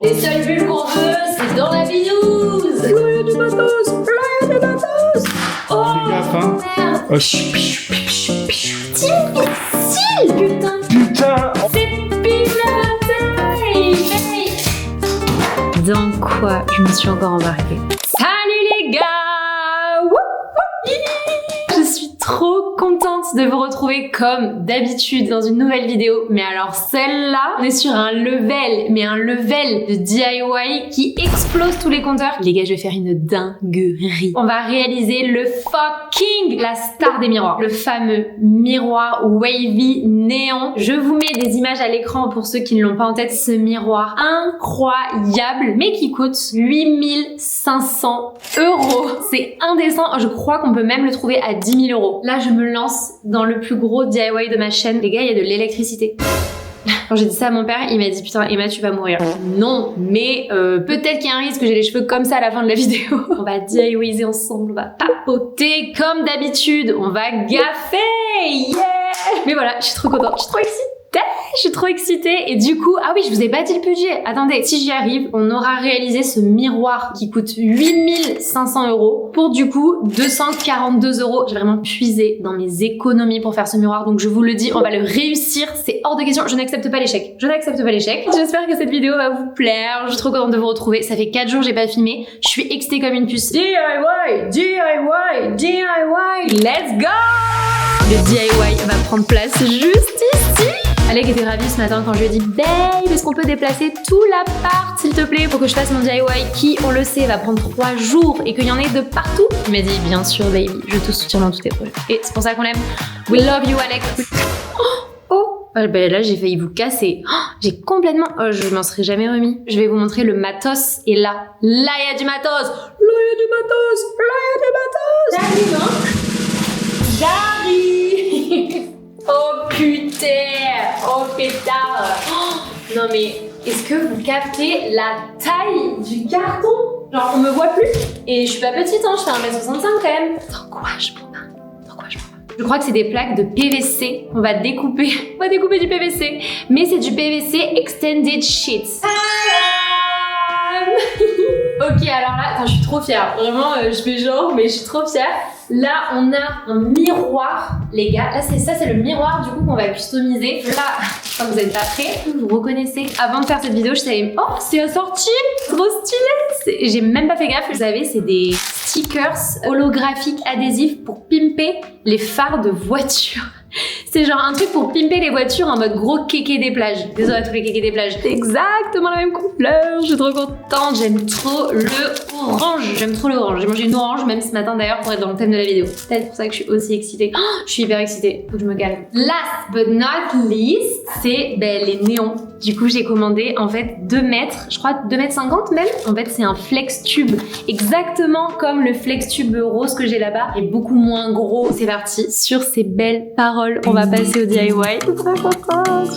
Les seules bulles qu'on veut, c'est dans la binouse. Là, il y a du matos. Là, il y a du matos. Oh, Fais gaffe, hein. merde. Oh, Difficile, putain. putain. C'est pile la bataille. Dans quoi je me suis encore embarquée? Salut les gars. Wouhou. Je suis trop contente de vous retrouver comme d'habitude dans une nouvelle vidéo. Mais alors celle-là, on est sur un level, mais un level de DIY qui explose tous les compteurs. Les gars, je vais faire une dinguerie. On va réaliser le fucking, la star des miroirs. Le fameux miroir wavy néon. Je vous mets des images à l'écran pour ceux qui ne l'ont pas en tête. Ce miroir incroyable, mais qui coûte 8500 €. C'est indécent. Je crois qu'on peut même le trouver à 10 000 €. Là, je me lance dans le plus gros DIY de ma chaîne. Les gars, il y a de l'électricité. Quand j'ai dit ça à mon père, il m'a dit putain Emma, tu vas mourir. Non, mais peut-être qu'il y a un risque que j'ai les cheveux comme ça à la fin de la vidéo. On va DIYer ensemble, on va papoter comme d'habitude, on va gaffer, yeah. Mais voilà, je suis trop contente, je suis trop excitée. Je suis trop excitée et du coup, ah oui, je vous ai pas dit le budget. Attendez, si j'y arrive, on aura réalisé ce miroir qui coûte 8500 € pour du coup 242 €. J'ai vraiment puisé dans mes économies pour faire ce miroir, donc je vous le dis, on va le réussir. C'est hors de question, je n'accepte pas l'échec. Je n'accepte pas l'échec. J'espère que cette vidéo va vous plaire. Je suis trop contente de vous retrouver. Ça fait 4 jours que j'ai pas filmé. Je suis excitée comme une puce. DIY, DIY, DIY. Let's go! Le DIY va prendre place juste ici. Alec était ravi ce matin quand je lui ai dit babe, est-ce qu'on peut déplacer tout l'appart s'il te plaît pour que je fasse mon DIY qui, on le sait, va prendre 3 jours et qu'il y en ait de partout. Il m'a dit bien sûr baby, je te soutiens dans tous tes projets. Et c'est pour ça qu'on l'aime. We love you Alec. Ben là j'ai failli vous casser. J'ai complètement... Oh, je m'en serais jamais remis. Je vais vous montrer le matos et là. Là il y a du matos. Là il y a du matos. Là il y a du matos. J'arrive. Oh putain. Oh pétard. Oh, non mais est-ce que vous captez la taille du carton? Genre on me voit plus. Et je suis pas petite hein, je fais 1m65 quand même. Dans quoi je m'en bats? Je crois que c'est des plaques de PVC. On va découper. On va découper du PVC. Mais c'est du PVC Extended Sheets. Ok, alors là, attends, je suis trop fière. Vraiment, je fais genre, mais je suis trop fière. Là, on a un miroir, les gars. Là, c'est le miroir du coup qu'on va customiser. Là, quand vous êtes pas prêts, vous reconnaissez. Avant de faire cette vidéo, je savais, oh, c'est assorti, trop stylé. J'ai même pas fait gaffe. Vous savez, c'est des stickers holographiques adhésifs pour pimper les phares de voiture. C'est genre un truc pour pimper les voitures en mode gros kéké des plages. Désolé à tous les kékés des plages. C'est exactement la même couleur. Je suis trop contente. J'aime trop le orange. J'aime trop le orange. J'ai mangé une orange même ce matin d'ailleurs pour être dans le thème de la vidéo. C'est peut-être pour ça que je suis aussi excitée. Oh, je suis hyper excitée. Faut que je me calme. Last but not least, c'est les néons. Du coup, j'ai commandé en fait 2 mètres, je crois 2,50 m même. En fait, c'est un flex tube. Exactement comme le flex tube rose que j'ai là-bas. Et beaucoup moins gros. C'est parti. Sur ces belles paroles, on va passer au DIY.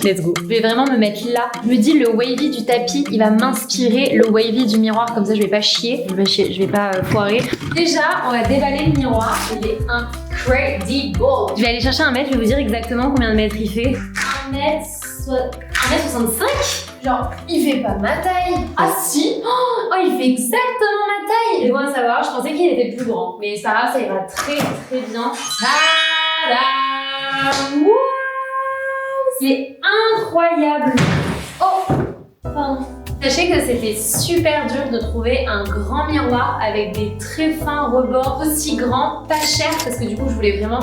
Let's go. Je vais vraiment me mettre là. Je me dis, le wavy du tapis, il va m'inspirer le wavy du miroir. Comme ça, je vais pas chier. Je vais pas foirer. Déjà, on va déballer le miroir. Il est incredible. Je vais aller chercher un mètre. Je vais vous dire exactement combien de mètres il fait. 1m65. Genre, il fait pas ma taille. Ah si. Oh, il fait exactement ma taille. Et bon à savoir, je pensais qu'il était plus grand. Mais c'est pas grave, ça ira très très bien. Tadam. Wow, c'est incroyable. Oh, pardon. Sachez que c'était super dur de trouver un grand miroir avec des très fins rebords aussi grands, pas cher, parce que du coup je voulais vraiment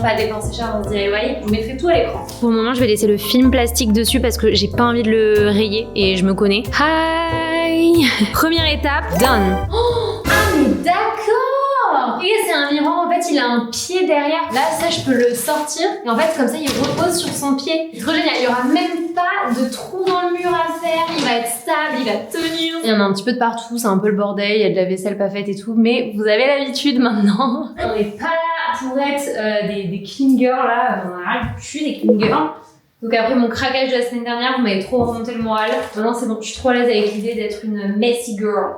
pas dépenser cher dans ce DIY. Je vous mettrai tout à l'écran. Pour le moment je vais laisser le film plastique dessus parce que j'ai pas envie de le rayer et je me connais. Hi. Première étape, done. Oh, ah mais d'accord. Et c'est un miroir, en fait il a un pied derrière. Là ça je peux le sortir et en fait comme ça il repose sur son pied. C'est trop génial, il y aura même pas de trou dans le mur à faire. Il va être stable, il va tenir. Il y en a un petit peu de partout, c'est un peu le bordel, il y a de la vaisselle pas faite et tout, mais vous avez l'habitude maintenant. On n'est pas là pour être des clean girls là, on a rien du cul des clean girls. Donc après mon craquage de la semaine dernière, vous m'avez trop remonté le moral. Maintenant c'est bon, je suis trop à l'aise avec l'idée d'être une messy girl.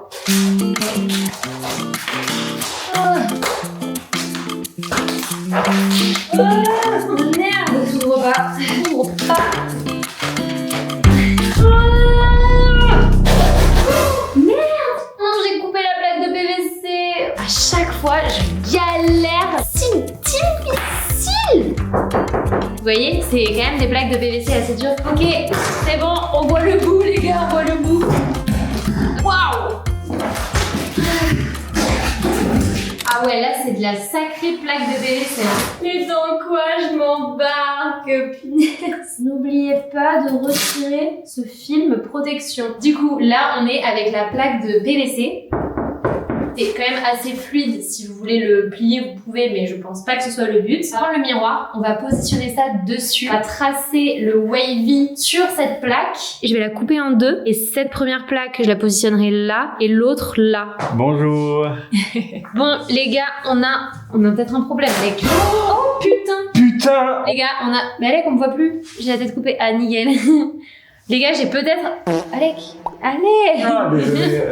Merde, s'ouvre pas. Vous voyez, c'est quand même des plaques de PVC assez dures. Ok, c'est bon, on voit le bout les gars, on voit le bout. Waouh! Ah ouais, là c'est de la sacrée plaque de PVC. Mais dans quoi je m'embarque, punaise. N'oubliez pas de retirer ce film protection. Du coup, là on est avec la plaque de PVC. C'est quand même assez fluide, si vous voulez le plier vous pouvez, mais je pense pas que ce soit le but. On va prendre le miroir, on va positionner ça dessus, on va tracer le wavy sur cette plaque et je vais la couper en deux. Et cette première plaque, je la positionnerai là et l'autre là. Bonjour. Bon les gars, on a peut-être un problème avec... Oh putain. Putain. Les gars, Mais Alec, on me voit plus. J'ai la tête coupée. Ah nickel. Les gars, j'ai peut-être... Alec. Ah, désolé,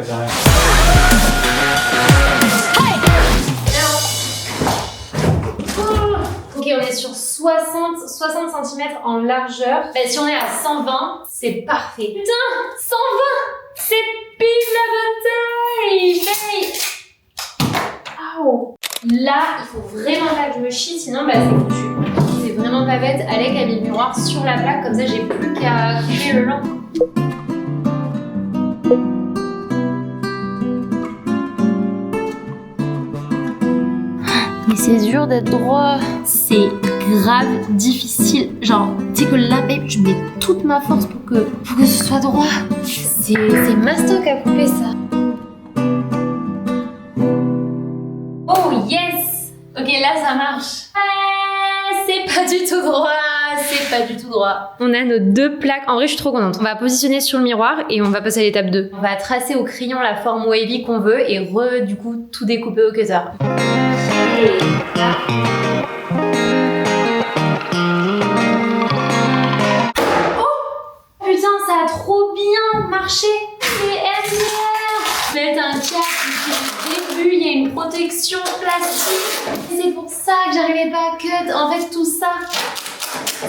Ok, on est sur 60 cm en largeur. Bah, si on est à 120, c'est parfait. Putain, 120, c'est pile la bataille. Aouh. Là, il faut vraiment pas que je me chie, sinon bah, c'est foutu. C'est vraiment pas bête. Alec a mis le miroir sur la plaque, comme ça j'ai plus qu'à couper le lent. Mais c'est dur d'être droit. C'est grave difficile. Genre, tu sais que là même, je mets toute ma force pour que ce soit droit. C'est mastoc à couper ça. Oh yes! Ok, là ça marche. C'est pas du tout droit. C'est pas du tout droit. On a nos deux plaques. En vrai, je suis trop contente. On va positionner sur le miroir et on va passer à l'étape 2. On va tracer au crayon la forme wavy qu'on veut et du coup, tout découper au cutter. Oh putain, ça a trop bien marché. C'est MDR. Mettre un câble du début, il y a une protection plastique. C'est pour ça que j'arrivais pas à cut. En fait, tout ça,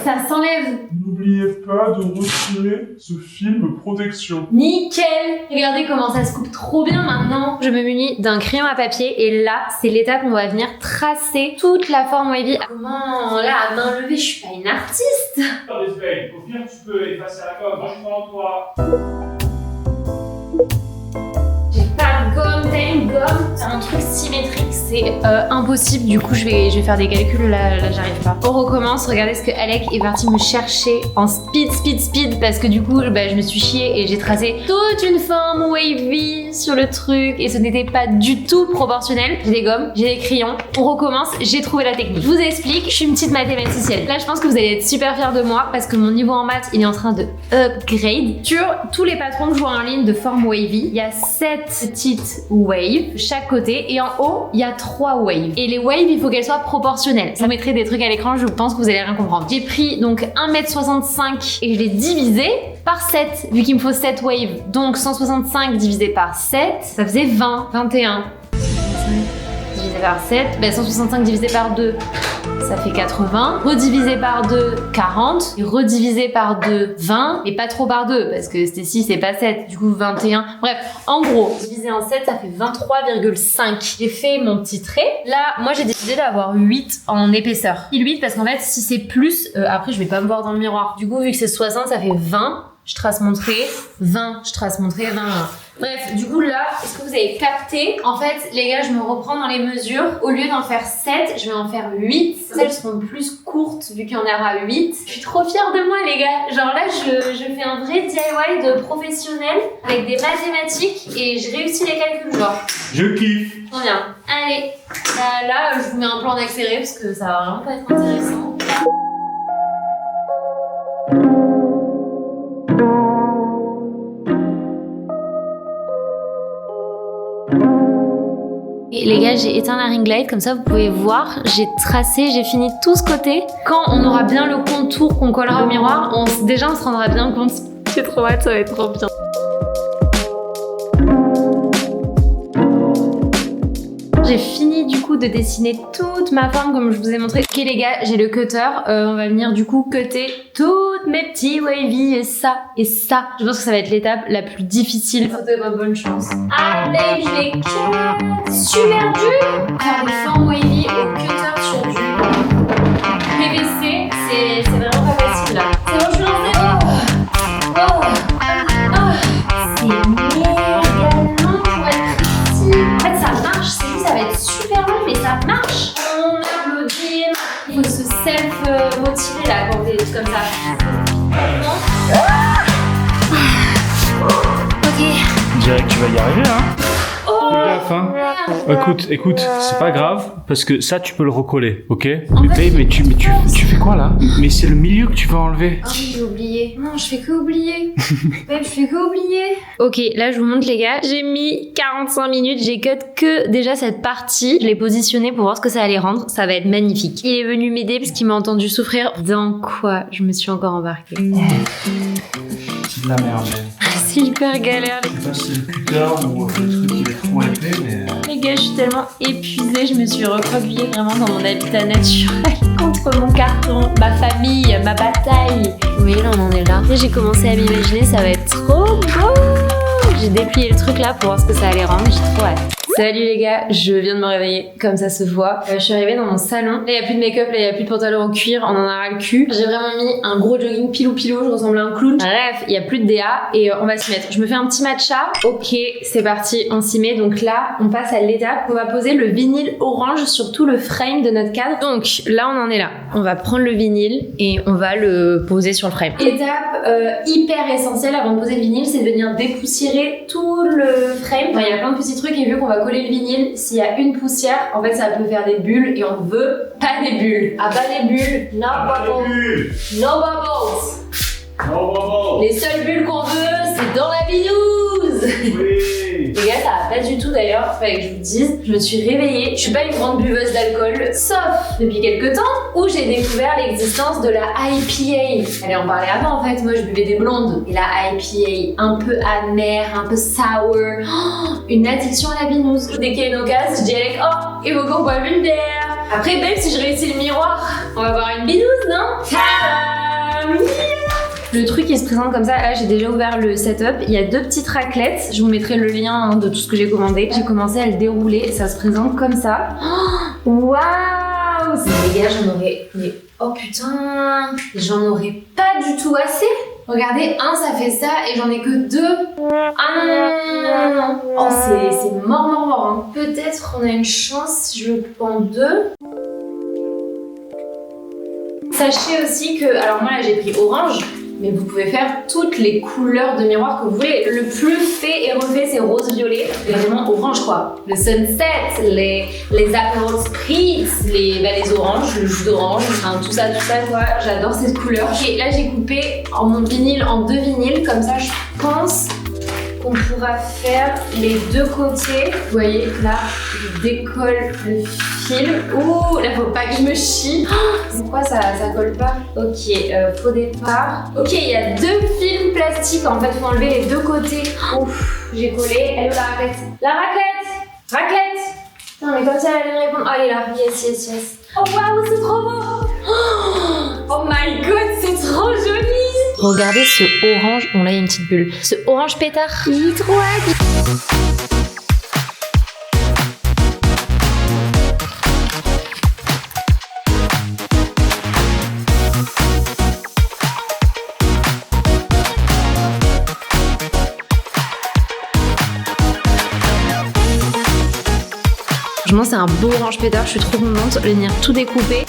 ça s'enlève. N'oubliez pas de retirer ce film protection. Nickel! Regardez comment ça se coupe trop bien maintenant. Je me munis d'un crayon à papier et là, c'est l'étape où on va venir tracer toute la forme wavy. Comment là, à main levée, je suis pas une artiste. Respect, au pire tu peux effacer la gomme, moi je suis en toi. J'ai pas de gomme, t'as une gomme. C'est un truc symétrique, c'est impossible. Du coup, je vais faire des calculs. Là, j'arrive pas. On recommence. Regardez ce que Alec est parti me chercher en speed. Parce que du coup, bah, je me suis chiée et j'ai tracé toute une forme wavy sur le truc. Et ce n'était pas du tout proportionnel. J'ai des gommes, j'ai des crayons. On recommence. J'ai trouvé la technique. Je vous explique. Je suis une petite mathématicienne. Là, je pense que vous allez être super fiers de moi parce que mon niveau en maths, il est en train de upgrade. Sur tous les patrons que je vois en ligne de forme wavy, il y a 7 petites waves de chaque côté et en haut il y a 3 waves et les waves il faut qu'elles soient proportionnelles. Ça mettrait des trucs à l'écran, je pense que vous allez rien comprendre. J'ai pris donc 1m65 et je l'ai divisé par 7 vu qu'il me faut 7 waves, donc 165 divisé par 7 ça faisait 20, 21 divisé par 7, ben 165 divisé par 2 ça fait 80, redivisé par 2, 40, et redivisé par 2, 20, et pas trop par 2, parce que c'était 6 et pas 7, du coup 21. Bref, en gros, divisé en 7, ça fait 23,5. J'ai fait mon petit trait. Là, moi j'ai décidé d'avoir 8 en épaisseur. 8 parce qu'en fait, si c'est plus, après je vais pas me voir dans le miroir. Du coup, vu que c'est 60, ça fait 20. Je trace mon trait, 20, je trace mon trait, 20. Bref, du coup là, est-ce que vous avez capté? En fait, les gars, je me reprends dans les mesures. Au lieu d'en faire 7, je vais en faire 8. Celles seront plus courtes vu qu'il y en aura 8. Je suis trop fière de moi, les gars. Genre là, je fais un vrai DIY de professionnel avec des mathématiques et je réussis les calculs, genre. Je kiffe. Trop bien. Allez, là, je vous mets un plan d'accéléré parce que ça va vraiment pas être intéressant. Et les gars, j'ai éteint la ring light, comme ça vous pouvez voir, j'ai tracé, j'ai fini tout ce côté. Quand on aura bien le contour qu'on collera au miroir, déjà on se rendra bien compte. J'ai trop hâte, ça va être trop bien. J'ai fini du coup de dessiner toute ma forme comme je vous ai montré. Ok les gars, j'ai le cutter, on va venir du coup cutter toutes mes petits wavy et ça et ça. Je pense que ça va être l'étape la plus difficile. Souhaitez-moi bonne chance. Allez, je les cut. Super dur. Faire des formes wavy au cutter sur du PVC. c'est vraiment pas facile là. C'est bon, je suis lancée. C'est méga long pour être précis. En fait, ça marche, c'est juste, ça va être super long, mais ça marche. On applaudit. Il faut se self-motiver là quand on fait des trucs comme ça. Ok. On dirait que tu vas y arriver, hein. Oh, Fais gaffe, hein. Écoute, c'est pas grave, parce que ça, tu peux le recoller, ok? En Mais fait, babe, mais tu fais quoi, là? Mais c'est le milieu que tu vas enlever. oh oui, j'ai oublié. Non, je fais que oublier. Babe, je fais que oublier. Ok, là, je vous montre, les gars. J'ai mis 45 minutes. J'ai cut que déjà cette partie. Je l'ai positionnée pour voir ce que ça allait rendre. Ça va être magnifique. Il est venu m'aider parce qu'il m'a entendu souffrir. Dans quoi je me suis encore embarquée? C'est de la merde, C'est hyper galère. Je sais pas si c'est le cutter ou le truc qui est trop épais, mais... Les gars, je suis tellement épuisée. Je me suis recroquevillée vraiment dans mon habitat naturel. Contre mon carton, ma famille, ma bataille. Vous voyez, là, on en est là. Et j'ai commencé à m'imaginer, ça va être trop beau. J'ai déplié le truc là pour voir ce que ça allait rendre. J'ai trop hâte. Salut les gars, je viens de me réveiller, comme ça se voit. Je suis arrivée dans mon salon. Là, il n'y a plus de make-up, là, il n'y a plus de pantalon en cuir, on en a ras le cul. J'ai vraiment mis un gros jogging pilou, je ressemble à un clown. Bref, il n'y a plus de DA et on va s'y mettre. Je me fais un petit matcha. Ok, c'est parti, on s'y met. Donc là, on passe à l'étape. On va poser le vinyle orange sur tout le frame de notre cadre. Donc là, on en est là. On va prendre le vinyle et on va le poser sur le frame. Étape hyper essentielle avant de poser le vinyle, c'est de venir dépoussiérer tout le frame. Enfin, il y a plein de petits trucs et vu qu'on va coller le vinyle, s'il y a une poussière, en fait ça peut faire des bulles et on ne veut pas des bulles. Ah bah les bulles, no bubbles. No bubbles. Non, maman. Les seules bulles qu'on veut, c'est dans la binouse. Oui. Les gars, ça va pas du tout d'ailleurs, fallait que je vous dise. Je me suis réveillée, je suis pas une grande buveuse d'alcool, sauf depuis quelques temps où j'ai découvert l'existence de la IPA. Allez, on parlait avant en fait, moi je buvais des blondes. Et la IPA, un peu amère, un peu sour, une addiction à la binouse. Dès qu'il y a une occasion, je dis avec oh, il faut qu'on boive une bière. Après, même si je réussis le miroir, on va avoir une binouse, non? Tadam! Le truc il se présente comme ça, là j'ai déjà ouvert le setup, il y a deux petites raclettes, je vous mettrai le lien de tout ce que j'ai commandé. J'ai commencé à le dérouler, ça se présente comme ça. Waouh! Les gars, j'en aurais... Mais oh putain! J'en aurais pas du tout assez. Regardez, un ça fait ça et j'en ai que deux. Ah non! Oh c'est mort hein. Peut-être on a une chance si je le prends deux. Sachez aussi que, alors moi là j'ai pris orange, mais vous pouvez faire toutes les couleurs de miroir que vous voulez. Le plus fait et refait, c'est rose-violet. Et vraiment orange, quoi. Le sunset, les Aperol Spritz, les oranges, le jus d'orange, enfin, tout ça, quoi. J'adore cette couleur. Ok, là, j'ai coupé mon vinyle en deux vinyles. Comme ça, je pense qu'on pourra faire les deux côtés. Vous voyez, là, je décolle le fil. Ouh, là, faut pas que je me chie. Pourquoi ça colle pas? Ok, faux départ. Ok, il y a deux films plastiques. En fait, faut enlever les deux côtés. Ouf, j'ai collé. Elle est où la raclette? La raclette! Raclette! Non, mais comme ça, elle allait me répondre. Oh, elle est là. Yes. Oh, waouh, c'est trop beau! Oh my god, c'est trop joli! Regardez ce orange. Bon, là, il y a une petite bulle. Ce orange pétard. Il est trop hâte. Franchement, c'est un beau orange pétard, je suis trop contente de venir tout découper.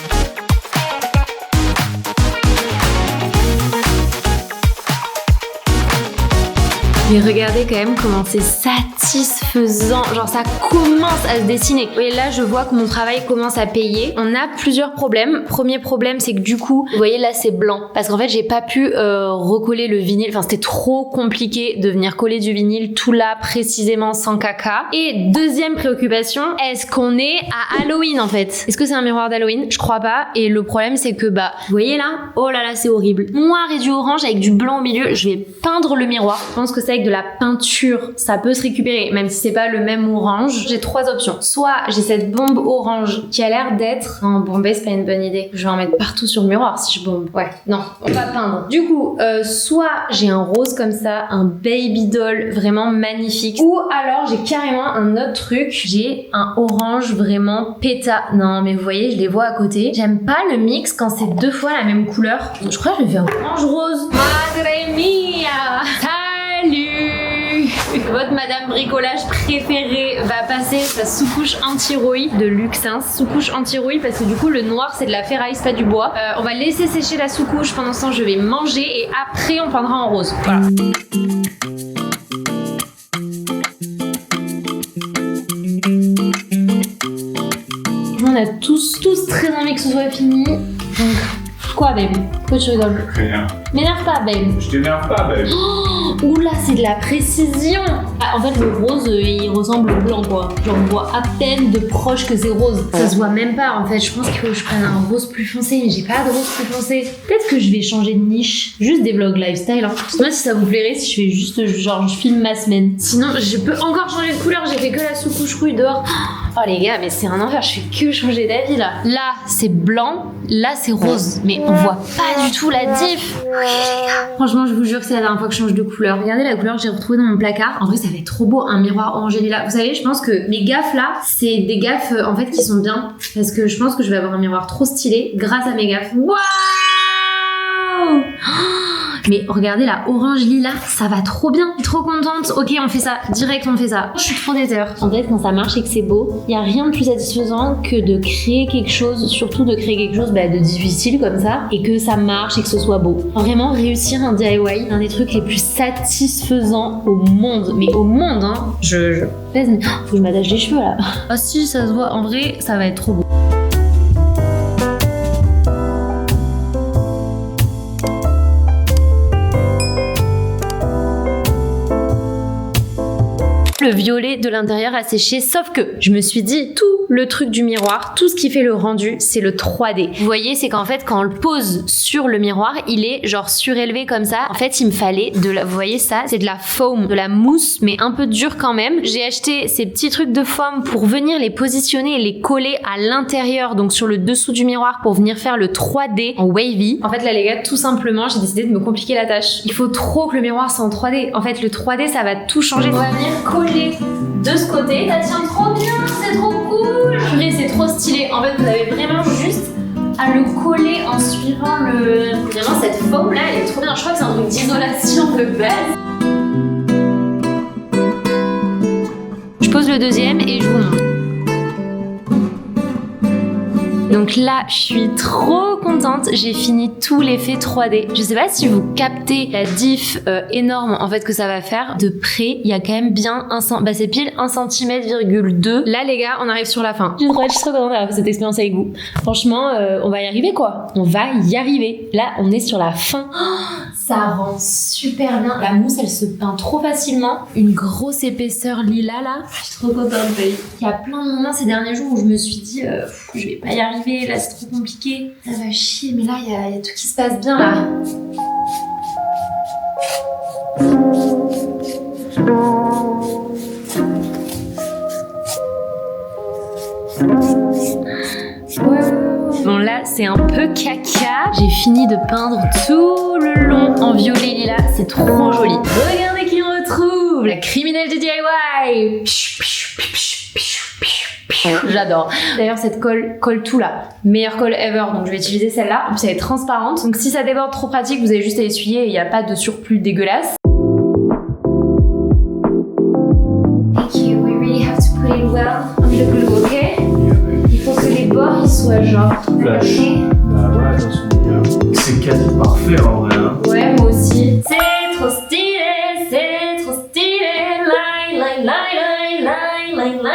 Mais regardez quand même comment c'est satisfaisant, genre ça commence à se dessiner. Et là je vois que mon travail commence à payer. On a plusieurs problèmes. Premier problème c'est que du coup, vous voyez là c'est blanc. Parce qu'en fait j'ai pas pu recoller le vinyle, enfin c'était trop compliqué de venir coller du vinyle tout là précisément sans caca. Et deuxième préoccupation, est-ce qu'on est à Halloween en fait? Est-ce que c'est un miroir d'Halloween? Je crois pas. Et le problème c'est que bah, vous voyez là, oh là là c'est horrible. Noir et du orange avec du blanc au milieu, je vais peindre le miroir. Je pense que ça avec de la peinture, ça peut se récupérer, même si c'est pas le même orange. J'ai 3 options. Soit j'ai cette bombe orange qui a l'air d'être... Non, bomber, c'est pas une bonne idée. Je vais en mettre partout sur le miroir si je bombe. Ouais, non, on va peindre. Du coup, soit j'ai un rose comme ça, un baby doll vraiment magnifique, ou alors j'ai carrément un autre truc. J'ai un orange vraiment péta. Non, mais vous voyez, je les vois à côté. J'aime pas le mix quand c'est 2 fois la même couleur. Donc, je crois que je vais faire orange rose. Madre mia! Salut! Votre madame bricolage préférée va passer sa sous-couche anti-rouille de Luxins. Sous-couche anti-rouille parce que du coup le noir c'est de la ferraille, c'est pas du bois. On va laisser sécher la sous-couche. Pendant ce temps je vais manger et après on peindra en rose. Voilà. On a tous très envie que ce soit fini. Donc, quoi, babe? Pourquoi tu rigoles? Rien. M'énerve pas, babe. Je t'énerve pas, babe. Oh, oula, c'est de la précision. Ah, en fait, le rose, il ressemble au blanc, quoi. Genre, on voit à peine de proche que c'est rose. Ça se voit même pas, en fait. Je pense qu'il faut que je prenne un rose plus foncé, mais j'ai pas de rose plus foncé. Peut-être que je vais changer de niche. Juste des vlogs lifestyle, hein. Dites-moi si ça vous plairait, si je fais juste, genre, je filme ma semaine. Sinon, je peux encore changer de couleur. J'ai fait que la sous-couche rouille dehors. Oh les gars, mais c'est un enfer, je fais que changer d'avis là. Là, c'est blanc, là, c'est rose. Mais on voit pas du tout la diff. Oui, les gars. Franchement, je vous jure que c'est la dernière fois que je change de couleur. Regardez la couleur que j'ai retrouvée dans mon placard. En vrai, ça va être trop beau, un miroir orangé lilas. Vous savez, je pense que mes gaffes là, c'est des gaffes en fait qui sont bien. Parce que je pense que je vais avoir un miroir trop stylé grâce à mes gaffes. Waouh! Mais regardez la orange lilas, ça va trop bien. Je suis trop contente. Ok, on fait ça. Direct, on fait ça. Je suis trop déter. En fait, quand ça marche et que c'est beau, il y a rien de plus satisfaisant que de créer quelque chose, surtout de créer quelque chose de difficile comme ça, et que ça marche et que ce soit beau. Vraiment, réussir un DIY, un des trucs les plus satisfaisants au monde. Mais au monde, hein. Je pèse, mais faut que je m'attache les cheveux là. Ah si, ça se voit. En vrai, ça va être trop beau. Le violet de l'intérieur a séché, sauf que je me suis dit tout le truc du miroir, tout ce qui fait le rendu, c'est le 3D. Vous voyez, c'est qu'en fait quand on le pose sur le miroir, il est genre surélevé comme ça. En fait, il me fallait de la, vous voyez ça, c'est de la foam, de la mousse, mais un peu dure quand même. J'ai acheté ces petits trucs de foam pour venir les positionner et les coller à l'intérieur, donc sur le dessous du miroir pour venir faire le 3D en wavy. En fait là les gars, tout simplement, j'ai décidé de me compliquer la tâche. Il faut trop que le miroir soit en 3D. En fait, le 3D, ça va tout changer. On va venir coller de ce côté, ça tient trop bien, c'est trop cool. Purée, c'est trop stylé. En fait, vous avez vraiment juste à le coller en suivant le... Vraiment, cette foam là, elle est trop bien. Je crois que c'est un truc d'isolation de base. Je pose le deuxième et je vous montre. Donc là, je suis trop contente, j'ai fini tout l'effet 3D. Je sais pas si vous captez la diff énorme en fait que ça va faire. De près, il y a quand même bien c'est pile 1,2 cm. Là les gars, on arrive sur la fin. Je suis trop contente d'avoir fait cette expérience avec vous. Franchement, on va y arriver quoi. On va y arriver. Là, on est sur la fin. Oh, ça rend super bien. La mousse, elle se peint trop facilement. Une grosse épaisseur lilas là. Je suis trop contente. Il y a plein de moments ces derniers jours où je me suis dit, je vais pas y arriver. Là c'est trop compliqué, ça va chier, mais là il y a tout qui se passe bien là. Bon là c'est un peu caca. J'ai fini de peindre tout le long en violet lilas, c'est trop joli. Regardez qui on retrouve, la criminelle du DIY. J'adore. D'ailleurs cette colle tout là, meilleure colle ever, donc je vais utiliser celle-là. En plus elle est transparente, donc si ça déborde, trop pratique, vous avez juste à essuyer et il n'y a pas de surplus dégueulasse. Thank you, we really have to put it well on the glue, ok? Il faut que les bords ils soient genre Flash. Bah ouais, dans son milieu. C'est quasi parfait en vrai. Hein. Ouais, moi aussi. C'est trop stylé, c'est trop stylé. Line, line, line, line, line, line.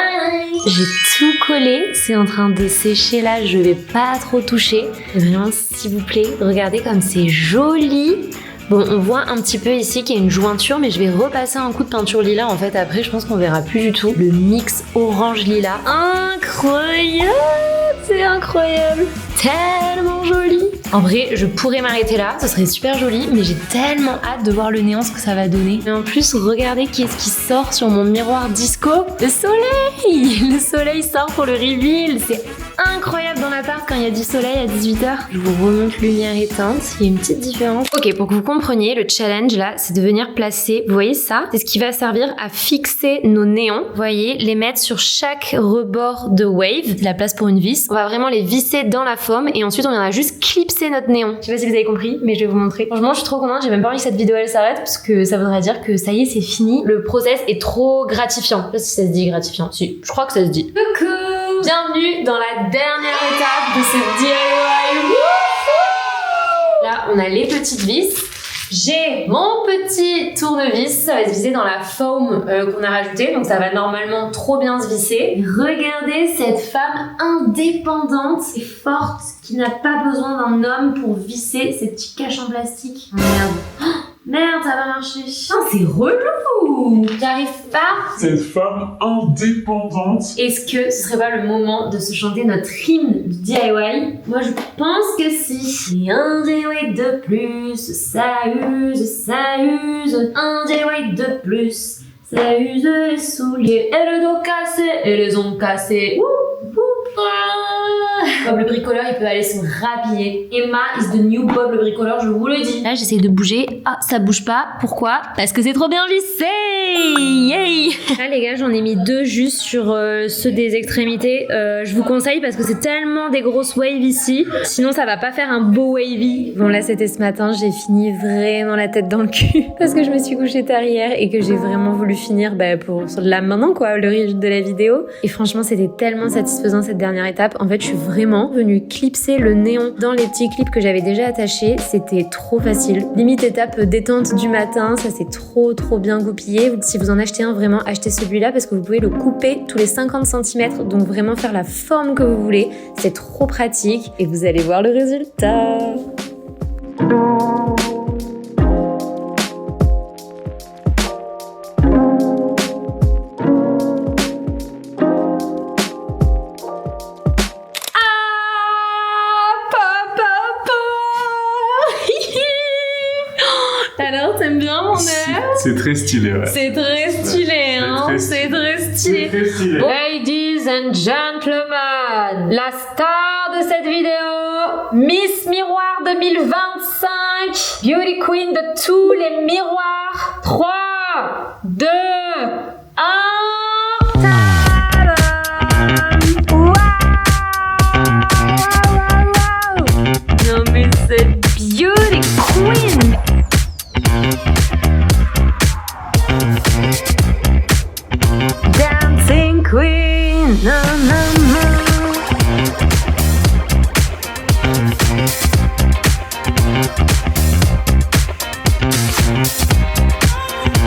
J'ai tout collé, c'est en train de sécher là, je vais pas trop toucher. Vraiment, s'il vous plaît, regardez comme c'est joli. Bon, on voit un petit peu ici qu'il y a une jointure, mais je vais repasser un coup de peinture lilas. En fait, après, je pense qu'on verra plus du tout. Le mix orange lilas. Incroyable! C'est incroyable! Tellement joli! En vrai, je pourrais m'arrêter là, ce serait super joli, mais j'ai tellement hâte de voir le néon, ce que ça va donner. Et en plus, regardez qui est-ce qui sort sur mon miroir disco. Le soleil! Le soleil sort pour le reveal. C'est incroyable dans l'appart quand il y a du soleil à 18h. Je vous remonte lumière éteinte, il y a une petite différence. Ok, pour que vous compreniez, le challenge là, c'est de venir placer, vous voyez ça? C'est ce qui va servir à fixer nos néons. Vous voyez, les mettre sur chaque rebord de wave, de la place pour une vis. On va vraiment les visser dans la foam et ensuite on viendra juste clipser notre néon. Je sais pas si vous avez compris, mais je vais vous montrer. Franchement, je suis trop contente, j'ai même pas envie que cette vidéo elle s'arrête parce que ça voudrait dire que ça y est, c'est fini. Le process est trop gratifiant. Je sais pas si ça se dit gratifiant. Si, je crois que ça se dit. Coucou! Bienvenue dans la dernière étape de ce DIY. Wouhou! Là, on a les petites vis. J'ai mon petit tournevis, ça va se visser dans la foam qu'on a rajouté, donc ça va normalement trop bien se visser. Regardez cette femme indépendante et forte qui n'a pas besoin d'un homme pour visser ces petits caches en plastique. Merde. Oh, merde, ça va marcher. Oh, c'est relou. J'arrive pas. Cette femme indépendante. Est-ce que ce serait pas le moment de se chanter notre hymne du DIY? Moi, je pense que si. Et un DIY de plus, ça use, ça use. Un DIY de plus, ça use les souliers. Et le dos cassé, et les ongles cassés. Ouh, ouh. Bob le bricoleur, il peut aller se rhabiller. Emma is the new Bob le bricoleur, je vous le dis. Là, j'essaie de bouger. Ah, ça bouge pas. Pourquoi? Parce que c'est trop bien vissé. Yay! Là, les gars, j'en ai mis deux juste sur ceux des extrémités. Je vous conseille parce que c'est tellement des grosses waves ici. Sinon, ça va pas faire un beau wavy. Bon, là, c'était ce matin. J'ai fini vraiment la tête dans le cul parce que je me suis couchée tard hier et que j'ai vraiment voulu finir pour là maintenant, quoi, le rythme de la vidéo. Et franchement, c'était tellement satisfaisant cette dernière étape. En fait, je suis vraiment venue clipser le néon dans les petits clips que j'avais déjà attachés. C'était trop facile. Limite étape détente du matin, ça s'est trop bien goupillé. Si vous en achetez un, vraiment achetez celui-là parce que vous pouvez le couper tous les 50 cm, donc vraiment faire la forme que vous voulez. C'est trop pratique et vous allez voir le résultat. Alors, t'aimes bien mon air? C'est très stylé, ouais. C'est très stylé, hein? C'est très stylé. Très stylé. Ladies and gentlemen, la star de cette vidéo, Miss Miroir 2025, Beauty Queen de tous les miroirs. 3, 2, 1. Non mais cette Beauty Queen. Dancing Queen, no, no, no.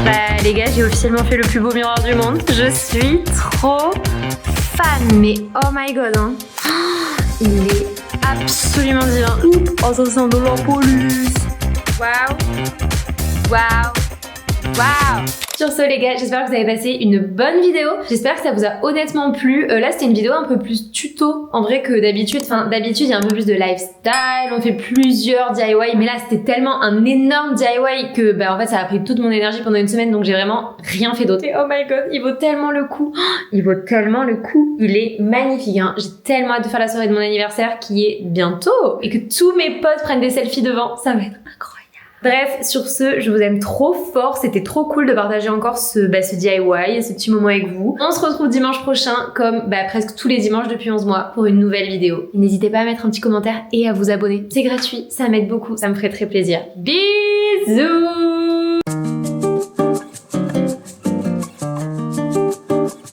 Bah les gars, j'ai officiellement fait le plus beau miroir du monde. Je suis trop fan, mais oh my god, hein. Il est absolument divin. Oh, ça sent de la police. Waouh, waouh. Waouh! Sur ce les gars, j'espère que vous avez passé une bonne vidéo. J'espère que ça vous a honnêtement plu. Là c'était une vidéo un peu plus tuto en vrai que d'habitude. Enfin d'habitude il y a un peu plus de lifestyle, on fait plusieurs DIY, mais là c'était tellement un énorme DIY que en fait ça a pris toute mon énergie pendant une semaine, donc j'ai vraiment rien fait d'autre. Et oh my god, il vaut tellement le coup. Il vaut tellement le coup. Il est magnifique, hein. J'ai tellement hâte de faire la soirée de mon anniversaire qui est bientôt et que tous mes potes prennent des selfies devant. Ça va être incroyable. Bref, sur ce, je vous aime trop fort. C'était trop cool de partager encore ce DIY, ce petit moment avec vous. On se retrouve dimanche prochain, comme presque tous les dimanches depuis 11 mois, pour une nouvelle vidéo. N'hésitez pas à mettre un petit commentaire et à vous abonner. C'est gratuit, ça m'aide beaucoup, ça me ferait très plaisir. Bisous!